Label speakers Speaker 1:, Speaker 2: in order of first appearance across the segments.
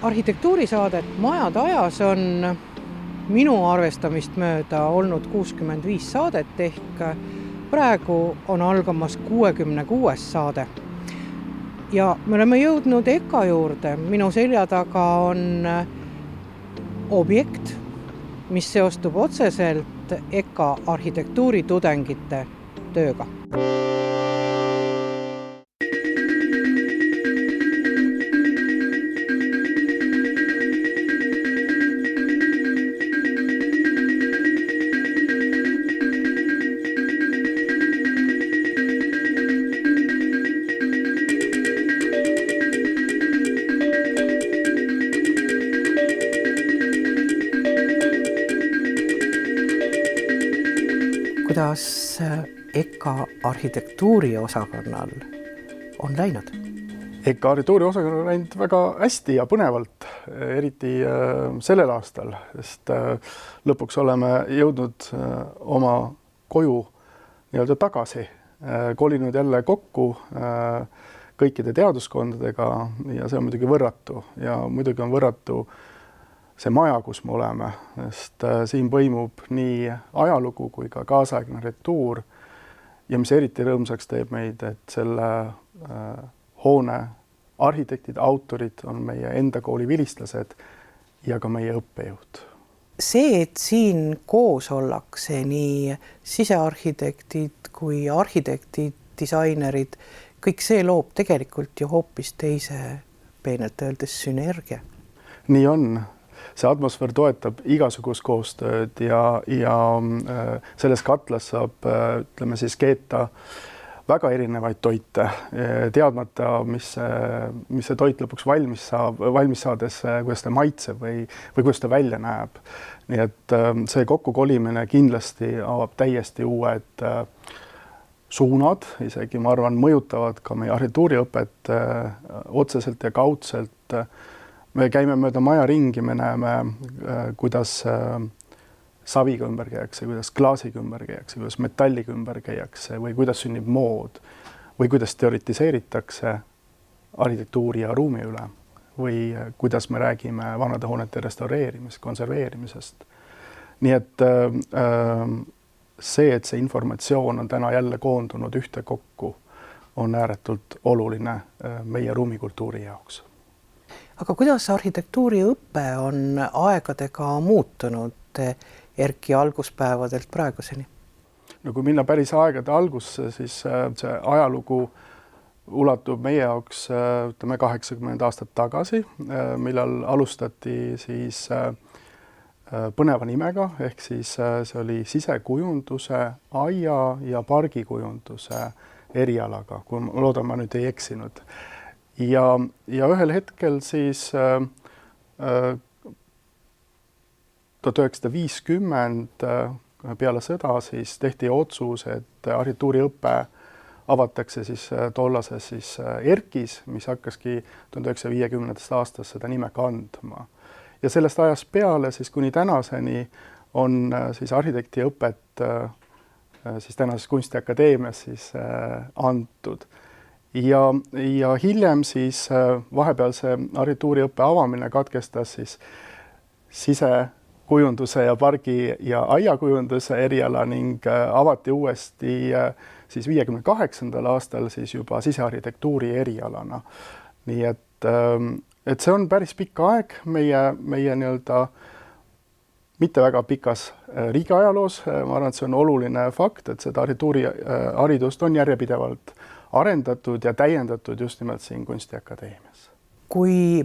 Speaker 1: Arhitektuurisaadet Majad ajas on minu arvestamist mööda olnud 65 saadet ehk praegu on algamas 66. saade. Ja me oleme jõudnud EKA juurde. Minu selja taga on objekt, mis seostub otseselt EKA arhitektuuritudengite tööga. Kuidas EKA arhitektuuriosakonnal on läinud?
Speaker 2: EKA arhitektuuriosakonnal on läinud väga hästi ja põnevalt, eriti sellel aastal, sest lõpuks oleme jõudnud oma koju nii-öelda tagasi, kolinud jälle kokku kõikide teaduskondadega ja see on muidugi võrratu ja muidugi on võrratu see maja, kus me oleme, sest siin põimub nii ajalugu kui ka kaasaegne arhitektuur ja mis eriti rõõmsaks teeb meid, et selle hoone arhitektid, autorid on meie enda kooli vilistlased ja ka meie õppejõud.
Speaker 1: See, et siin koos ollakse nii sisearhitektid kui arhitektid, disainerid, kõik see loob tegelikult ju hoopis teise, peenelt öeldes, sünergia.
Speaker 2: Nii on. See atmosfäär toetab igasugust koostööd ja selles katlas saab, ütleme siis, keeta väga erinevaid toite, teadmata, mis see toit lõpuks valmis saades, kuidas ta maitseb või kuidas ta välja näeb. Nii et see kokkukolimine kindlasti avab täiesti uued suunad, isegi ma arvan, mõjutavad ka meie arhitektuuriõpet otseselt ja kaudselt. Me käime mööda maja ringi, me näeme, kuidas saviga ümber käiakse, kuidas klaasiga ümber käiakse, kuidas metalliga ümber käiakse või kuidas sünnib mood või kuidas teoritiseeritakse arhitektuuri ja ruumi üle või kuidas me räägime vanade hoonete restaureerimisest, konserveerimisest. Nii et see, et see informatsioon on täna jälle koondunud ühte kokku, on ääretult oluline meie ruumikultuuri jaoks.
Speaker 1: Aga kuidas arhitektuuriõpe on aegadega muutunud Erki alguspäevadelt praeguseni?
Speaker 2: No kui minna päris aegade algusse, siis see ajalugu ulatub meie jaoks 80 aastat tagasi, millal alustati siis põneva nimega, ehk siis see oli sisekujunduse, aia ja pargikujunduse erialaga, kui ma loodan, ma nüüd ei eksinud. Ja ühel hetkel siis 1950 peale sõda siis tehti otsus, et arhitektuuriõpe avatakse siis tollases siis Erkis, mis hakkaski 1950. aastast seda nime kandma. Ja sellest ajast peale siis kuni tänaseni on siis arhitektiõpet siis tänases Kunstiakadeemias siis antud. Ja hiljem siis vahepealse arhitektuuriõppe avamine katkestas siis sisekujunduse ja pargi ja aiakujunduse eriala ning avati uuesti siis 58. aastal siis juba sisearhitektuuri erialana. Nii et see on päris pikk aeg meie nii-öelda mitte väga pikas riigi ajaloos. Ma arvan, et see on oluline fakt, et seda arhitektuuriharidust on järjepidevalt arendatud ja täiendatud just nimelt siin Kunstiakadeemias.
Speaker 1: Kui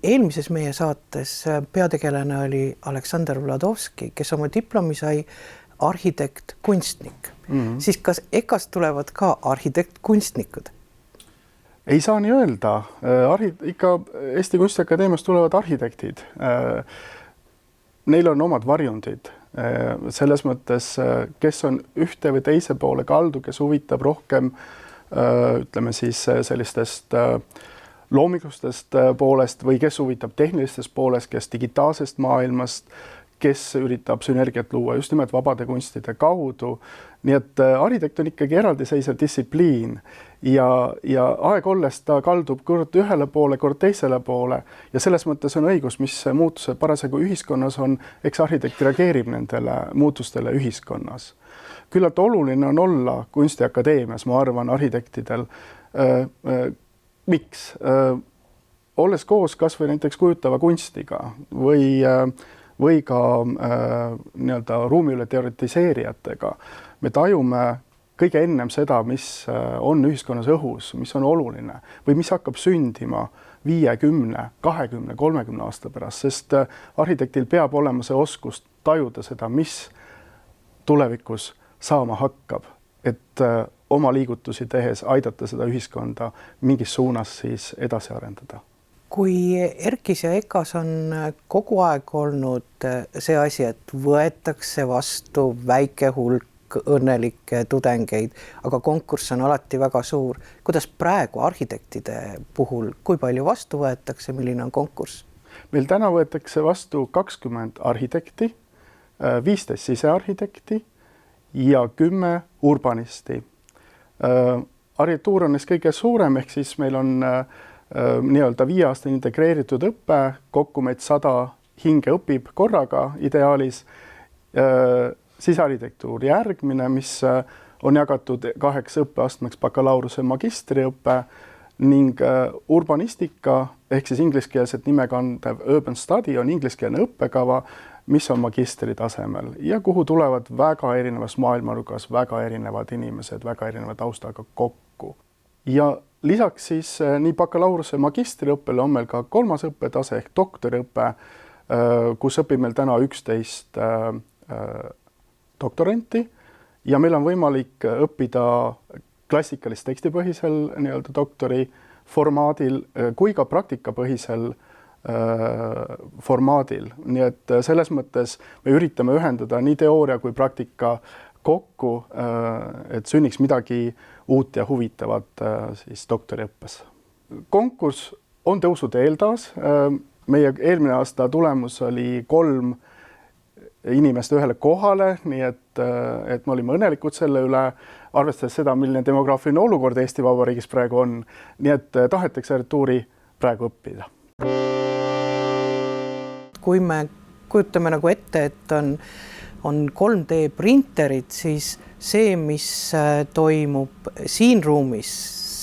Speaker 1: eelmises meie saates peategelane oli Aleksandr Vladovski, kes oma diplomi sai arhitekt-kunstnik, siis kas EKA-st tulevad ka arhitekt-kunstnikud?
Speaker 2: Ei saa nii öelda. Ikka Eesti Kunstiakadeemiast tulevad arhitektid. Neil on omad varjundid. Selles mõttes, kes on ühte või teise poole kaldu, kes huvitab rohkem ütleme siis sellistest loomingustest poolest või kes huvitab tehnilistest poolest, kes digitaalsest maailmast, kes üritab sünergiat luua just nimelt vabade kunstide kaudu. Nii et arhitekt on ikkagi eraldiseisev distsipliin ja aeg olles ta kaldub kord ühele poole, kord teisele poole ja selles mõttes on õigus, mis muutused parasjagu ühiskonnas on, eks arhitekt reageerib nendele muutustele ühiskonnas. Küllalt oluline on olla kunstiakadeemias, ma arvan, arhitektidel. Miks? Olles koos kas või näiteks kujutava kunstiga või ka nii-öelda ruumi üle teoretiseerijatega, me tajume kõige ennem seda, mis on ühiskonnas õhus, mis on oluline või mis hakkab sündima 5, 10, 20, 30 aasta pärast, sest arhitektil peab olema see oskus tajuda seda, mis tulevikus saama hakkab, et oma liigutusi tehes aidata seda ühiskonda mingis suunas siis edasi arendada.
Speaker 1: Kui ERKis ja EKAs on kogu aeg olnud see asi, et võetakse vastu väike hulk õnnelikke tudengeid, aga konkurss on alati väga suur. Kuidas praegu arhitektide puhul, kui palju vastu võetakse, milline on konkurss?
Speaker 2: Meil täna võetakse vastu 20 arhitekti, 15 sisearhitekti ja 10 urbanisti. Arhitektuur on neist kõige suurem, ehk siis meil on nii-öelda 5 aasta integreeritud õppe, kokku meid 100 hinge õpib korraga ideaalis. Sisearhitektuur järgmine, mis on jagatud 8 õppeastmeks bakalaureuse magistriõppe ning urbanistika ehk siis ingliskeelset nime kandev Urban Study on ingliskeelne õppekava, mis on magistri tasemel ja kuhu tulevad väga erinevas maailmanurgas väga erinevad inimesed, väga erineva taustaga kokku. Ja lisaks siis nii bakalaureuse magistriõppele on meil ka 3. õppetase ehk doktoriõppe, kus õpib meil täna 11 doktoranti ja meil on võimalik õppida klassikalist tekstipõhisel nii-öelda doktori formaadil kui ka praktikapõhisel formaadil. Nii et selles mõttes me üritame ühendada nii teooria kui praktika kokku, et sünniks midagi uut ja huvitavat siis doktoriõppes. Konkurss on tõusuteel taas. Meie eelmine aasta tulemus oli 3 inimest ühele kohale, nii et me olime õnnelikud selle üle, arvestades seda, milline demograafiline olukord Eesti Vabariigis praegu on. Nii et tahetakse arhitektuuri praegu õppida.
Speaker 1: Kui me kujutame nagu ette, et on 3D printerid, siis see, mis toimub siin ruumis,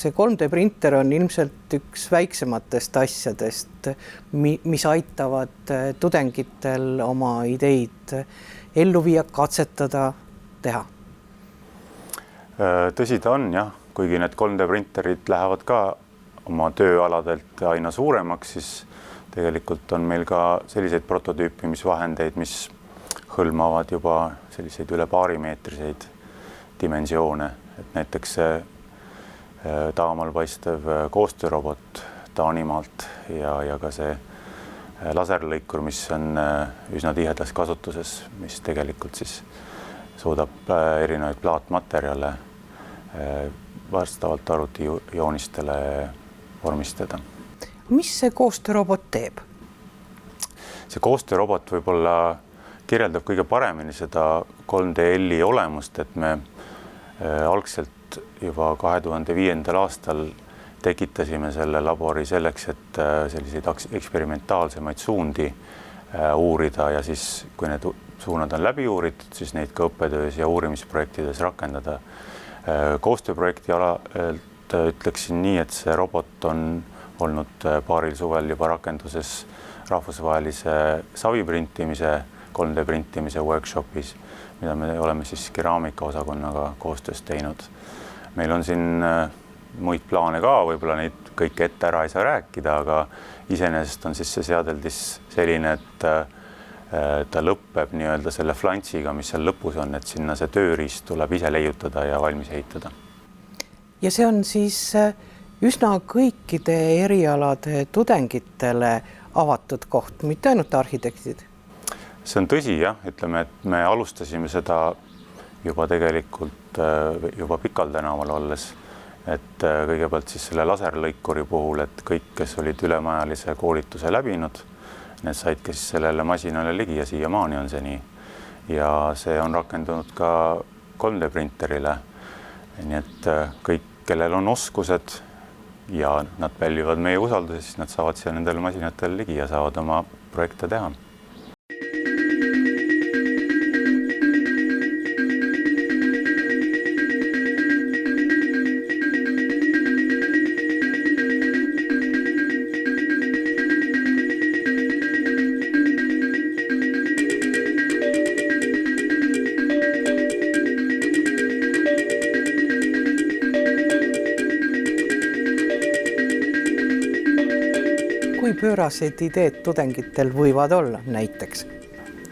Speaker 1: see 3D printer on ilmselt üks väiksematest asjadest, mis aitavad tudengitel oma ideid ellu viia, katsetada, teha.
Speaker 3: Tõsi ta on, jah. Kuigi need 3D printerid lähevad ka oma tööaladelt aina suuremaks, siis tegelikult on meil ka selliseid prototüüpimisvahendeid, mis hõlmavad juba selliseid üle 2 meetriseid dimensioone. Et näiteks see Taamal paistev koostöörobot Taanimaalt ja ka see laserlõikur, mis on üsna tihedas kasutuses, mis tegelikult siis suudab erinevaid plaatmaterjale vastavalt arvutijoonistele vormistada.
Speaker 1: Mis see koostöörobot teeb?
Speaker 3: See koostöörobot võib-olla kirjeldab kõige paremini seda 3DL-i olemust, et me algselt juba 2005. aastal tekitasime selle labori selleks, et selliseid eksperimentaalsemaid suundi uurida ja siis, kui need suunad on läbi uuritud, siis neid ka õppetöös ja uurimisprojektides rakendada. Koostööprojekti alalt ütleksin nii, et see robot on olnud paaril suvel juba rakenduses rahvusvahelise saviprintimise, 3D printimise workshopis, mida me oleme siis keraamika osakonnaga koostöös teinud. Meil on siin muid plaane ka, võib-olla neid kõike ette ära ei saa rääkida, aga iseenesest on siis see seadeldis selline, et ta lõppeb nii-öelda selle flantsiga, mis seal lõpus on, et sinna see tööriist tuleb ise leiutada ja valmis ehitada.
Speaker 1: Ja see on siis üsna kõikide erialade tudengitele avatud koht, mitte ainult arhitektid.
Speaker 3: See on tõsi, jah. Ütleme, et me alustasime seda juba tegelikult juba Pikal tänaval olles, et kõigepealt siis selle laserlõikuri puhul, et kõik, kes olid ülemajalise koolituse läbinud, need said ka siis sellele masinale ligi ja siiamaani on see nii. Ja see on rakendunud ka 3D printerile. Nii et kõik, kellel on oskused ja nad pälvivad meie usalduse, siis nad saavad siia nendele masinatele ligi ja saavad oma projekte teha.
Speaker 1: Kui pöörased ideed tudengitel võivad olla näiteks?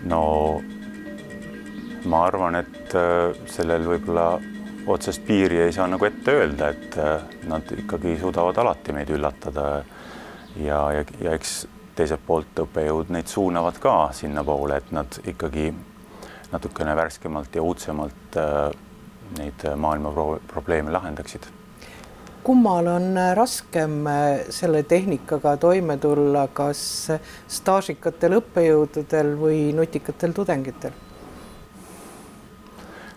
Speaker 3: No ma arvan, et sellel võib-olla otsest piiri ei saa nagu ette öelda, et nad ikkagi suudavad alati meid üllatada ja eks teiselt poolt õppejõud neid suunavad ka sinna poole, et nad ikkagi natukene värskemalt ja uudsemalt neid maailma probleeme lahendaksid.
Speaker 1: Kummal on raskem selle tehnikaga toime tulla, kas staažikatel õppejõududel või nutikatel tudengitel?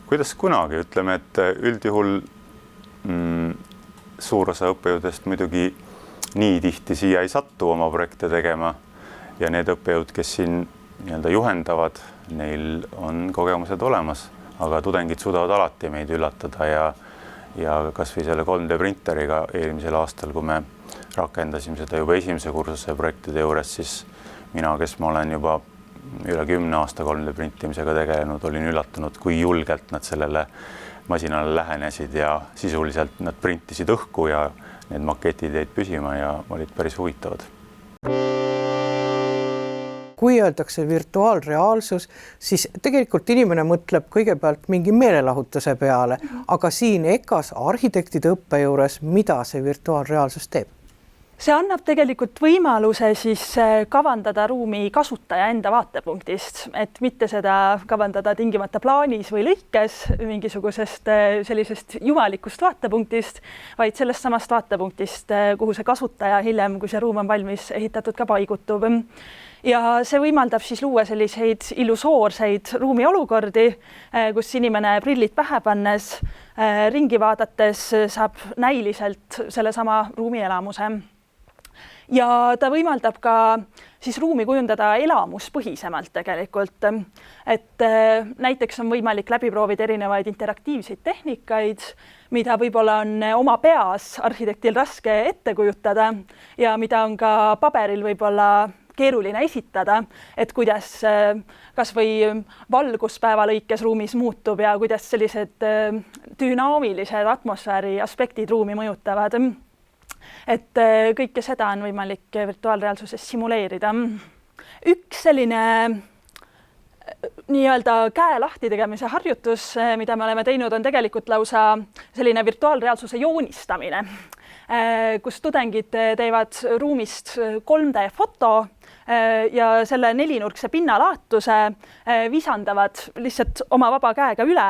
Speaker 3: Kuidas kunagi, ütleme, et üldjuhul suur osa õppejõudest muidugi nii tihti siia ei sattu oma projekte tegema ja need õppejõud, kes siin nii-öelda juhendavad, neil on kogemused olemas, aga tudengid suudavad alati meid üllatada ja kas või selle 3D printeriga eelmisel aastal, kui me rakendasime seda juba esimese kursuse projektide juures, siis mina, kes ma olen juba üle 10 aasta 3D printimisega tegelenud, olin üllatunud, kui julgelt nad sellele masinale lähenesid ja sisuliselt nad printisid õhku ja need maketid jäid püsima ja olid päris huvitavad.
Speaker 1: Kui öeldakse virtuaalreaalsus, siis tegelikult inimene mõtleb kõigepealt mingi meelelahutuse peale, aga siin EKAs arhitektide õppe juures, mida see virtuaalreaalsus teeb?
Speaker 4: See annab tegelikult võimaluse siis kavandada ruumi kasutaja enda vaatepunktist, et mitte seda kavandada tingimata plaanis või lõikes mingisugusest sellisest jumalikust vaatepunktist, vaid sellest samast vaatepunktist, kuhu see kasutaja hiljem, kui see ruum on valmis ehitatud, ka paigutub. Ja see võimaldab siis luua selliseid illusoorseid ruumiolukordi, kus inimene prillid pähe pannes, ringi vaadates saab näiliselt sellesama ruumielamuse. Ja ta võimaldab ka siis ruumi kujundada elamuspõhisemalt tegelikult. Et näiteks on võimalik läbi proovida erinevaid interaktiivseid tehnikaid, mida võib-olla on oma peas arhitektil raske ette kujutada ja mida on ka paberil võib-olla keeruline esitada, et kuidas kas või valguspäeva lõikes ruumis muutub ja kuidas sellised dünaamilised atmosfääri aspektid ruumi mõjutavad. Et kõike seda on võimalik virtuaalreaalsuses simuleerida. Üks selline nii-öelda käe lahti tegemise harjutus, mida me oleme teinud, on tegelikult lausa selline virtuaalreaalsuse joonistamine, kus tudengid teevad ruumist 3D foto ja selle nelinurkse pinnalaatuse visandavad lihtsalt oma vaba käega üle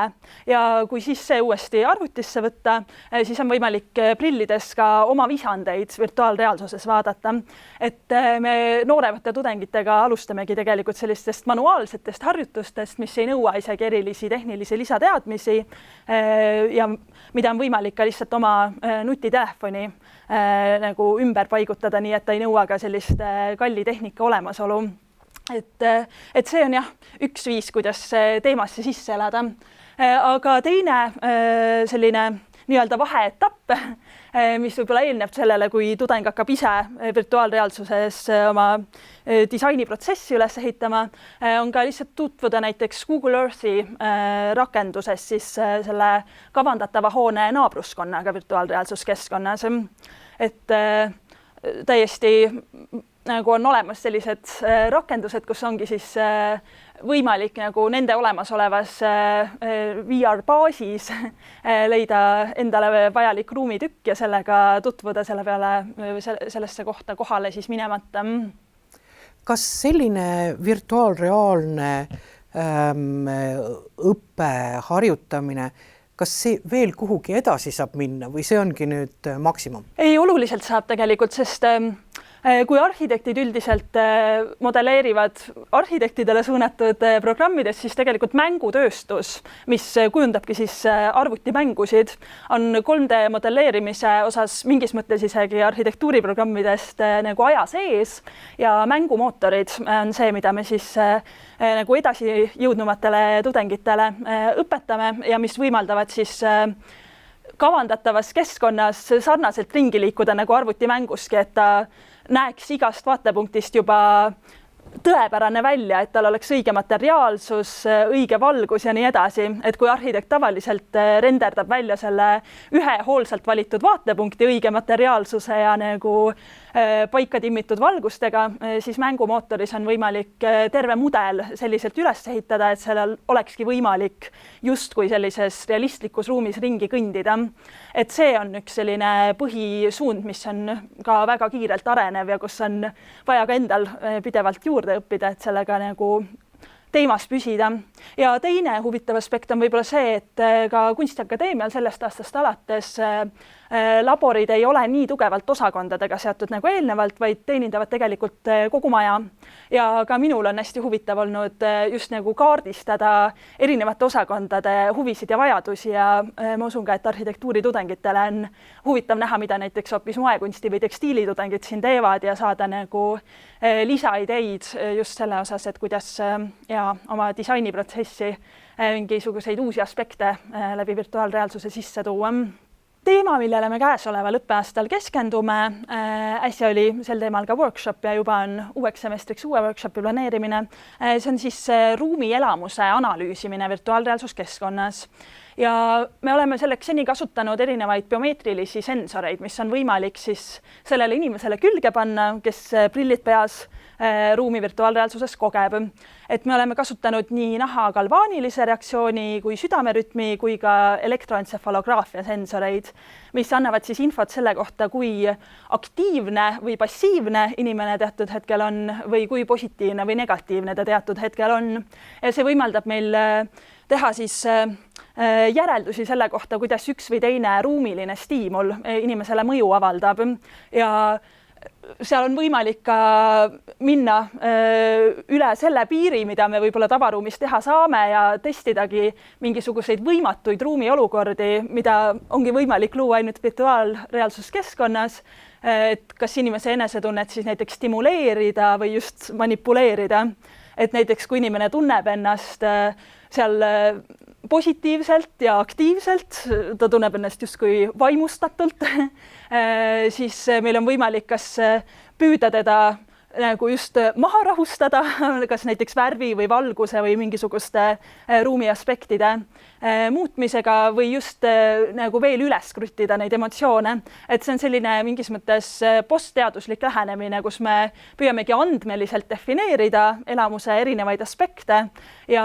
Speaker 4: ja kui siis see uuesti arvutisse võtta, siis on võimalik prillides ka oma visandeid virtuaalreaalsuses vaadata. Et me nooremate tudengitega alustamegi tegelikult sellistest manuaalsetest harjutustest, mis ei nõua isegi erilisi tehnilisi lisateadmisi ja mida on võimalik ka lihtsalt oma nutitelefoni nagu ümber paigutada, nii et ta ei nõua ka sellist kalli tehnika olemasolu. Et see on jah, üks viis, kuidas teemasse sisse elada. Aga teine selline nii-öelda vaheetapp, mis võib-olla eelneb sellele, kui tudeng hakkab ise virtuaalreaalsuses oma disainiprotsessi üles ehitama, on ka lihtsalt tutvuda näiteks Google Earthi rakenduses siis selle kavandatava hoone naabruskonnaga virtuaalreaalsuskeskkonnas. Et täiesti nagu on olemas sellised rakendused, kus ongi siis võimalik nagu nende olemasolevas VR-baasis leida endale vajalik ruumitükk ja sellega tutvuda selle peale sellesse kohta kohale siis minemata.
Speaker 1: Kas selline virtuaalreaalne õppe harjutamine, kas see veel kuhugi edasi saab minna või see ongi nüüd maksimum?
Speaker 4: Ei, oluliselt saab tegelikult, sest Kui arhitektid üldiselt modelleerivad arhitektidele suunatud programmides, siis tegelikult mängutööstus, mis kujundabki siis arvutimängusid, on 3D modelleerimise osas mingis mõttes isegi arhitektuuriprogrammidest nagu aja sees ja mängumootorid on see, mida me siis nagu edasi jõudnumatele tudengitele õpetame ja mis võimaldavad siis kavandatavas keskkonnas sarnaselt ringi liikuda nagu arvutimänguski, et ta näeks igast vaatepunktist juba tõepärane välja, et tal oleks õige materiaalsus, õige valgus ja nii edasi. Et kui arhitekt tavaliselt renderdab välja selle ühe hoolsalt valitud vaatepunkti õige materiaalsuse ja nagu paika timmitud valgustega, siis mängumootoris on võimalik terve mudel selliselt üles ehitada, et sellel olekski võimalik justkui sellises realistlikus ruumis ringi kõndida. Et see on üks selline põhisuund, mis on ka väga kiirelt arenev ja kus on vaja ka endal pidevalt juurde õppida, et sellega nagu teemas püsida. Ja teine huvitav aspekt on võib-olla see, et ka Kunstiakadeemial sellest aastast alates laborid ei ole nii tugevalt osakondadega seotud nagu eelnevalt, vaid teenindavad tegelikult kogu maja. Ja ka minul on hästi huvitav olnud just nagu kaardistada erinevate osakondade huvisid ja vajadusi ja ma usun ka, et arhitektuuritudengitele on huvitav näha, mida näiteks hoopis moekunsti või tekstiilitudengid siin teevad ja saada nagu lisaideid just selle osas, et kuidas ja oma disainiprotsessi mingisuguseid uusi aspekte läbi virtuaalreaalsuse sisse tuua. Teema, millele me käesoleval õppeaastal keskendume, äsja oli sel teemal ka workshop ja juba on uueks semestriks uue workshopi planeerimine. See on siis ruumielamuse analüüsimine virtuaalreaalsuskeskkonnas. Ja me oleme selleks seni kasutanud erinevaid biomeetrilisi sensoreid, mis on võimalik siis sellele inimesele külge panna, kes prillid peas ruumi virtuaalreaalsuses kogeb. Et me oleme kasutanud nii naha galvaanilise reaktsiooni kui südamerütmi kui ka elektroentsefalograafia sensoreid, mis annavad siis infot selle kohta, kui aktiivne või passiivne inimene teatud hetkel on või kui positiivne või negatiivne ta teatud hetkel on. Ja see võimaldab meil teha siis järeldusi selle kohta, kuidas üks või teine ruumiline stiimul inimesele mõju avaldab ja seal on võimalik ka minna üle selle piiri, mida me võib-olla tavaruumis teha saame ja testidagi mingisuguseid võimatuid ruumiolukordi, mida ongi võimalik luua ainult virtuaalreaalsuskeskkonnas, et kas inimese enesetunnet siis näiteks stimuleerida või just manipuleerida. Et näiteks kui inimene tunneb ennast seal positiivselt ja aktiivselt, ta tunneb ennast justkui vaimustatult, siis meil on võimalik kas püüda teda nagu just maha rahustada, kas näiteks värvi või valguse või mingisuguste ruumi aspektide muutmisega või just nagu veel üles kruttida neid emotsioone. Et see on selline mingis mõttes postteaduslik lähenemine, kus me püüamegi andmeliselt defineerida elamuse erinevaid aspekte ja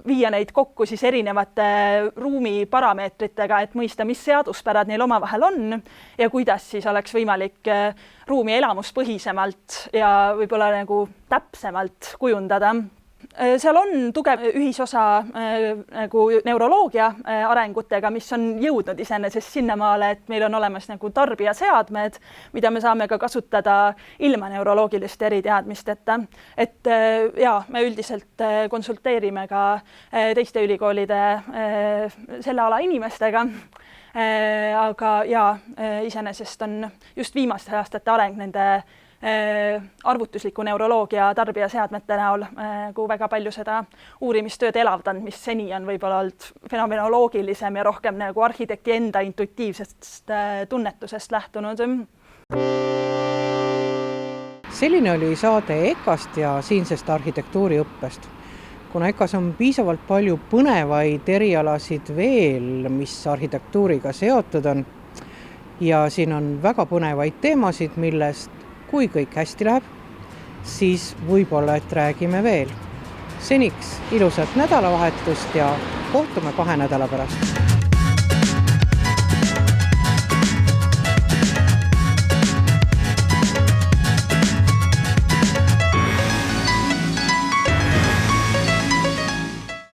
Speaker 4: viia neid kokku siis erinevate ruumi parameetritega, et mõista, mis seaduspärad neil omavahel on ja kuidas siis oleks võimalik ruumi elamuspõhisemalt ja võib-olla nagu täpsemalt kujundada. Seal on tugev ühisosa nagu neuroloogia arengutega, mis on jõudnud iseenesest sinnamaale, et meil on olemas nagu tarbijaseadmed, mida me saame ka kasutada ilma neuroloogiliste eriteadmisteta. Et ja, me üldiselt konsulteerime ka teiste ülikoolide selle ala inimestega, aga ja, iseenesest on just viimaste aastate areng nende arvutusliku neuroloogia tarbijaseadmete näol, kui väga palju seda uurimistööd elavdanud, mis seni on võib-olla olnud fenomenoloogilisem ja rohkem nagu arhitekti enda intuitiivsest tunnetusest lähtunud.
Speaker 1: Selline oli saade EKAst ja siinsest arhitektuuriõppest. Kuna EKAs on piisavalt palju põnevaid erialasid veel, mis arhitektuuriga seotud on ja siin on väga põnevaid teemasid, millest kui kõik hästi läheb, siis võib-olla, et räägime veel. Seniks ilusat nädalavahetust ja kohtume 2 nädala pärast.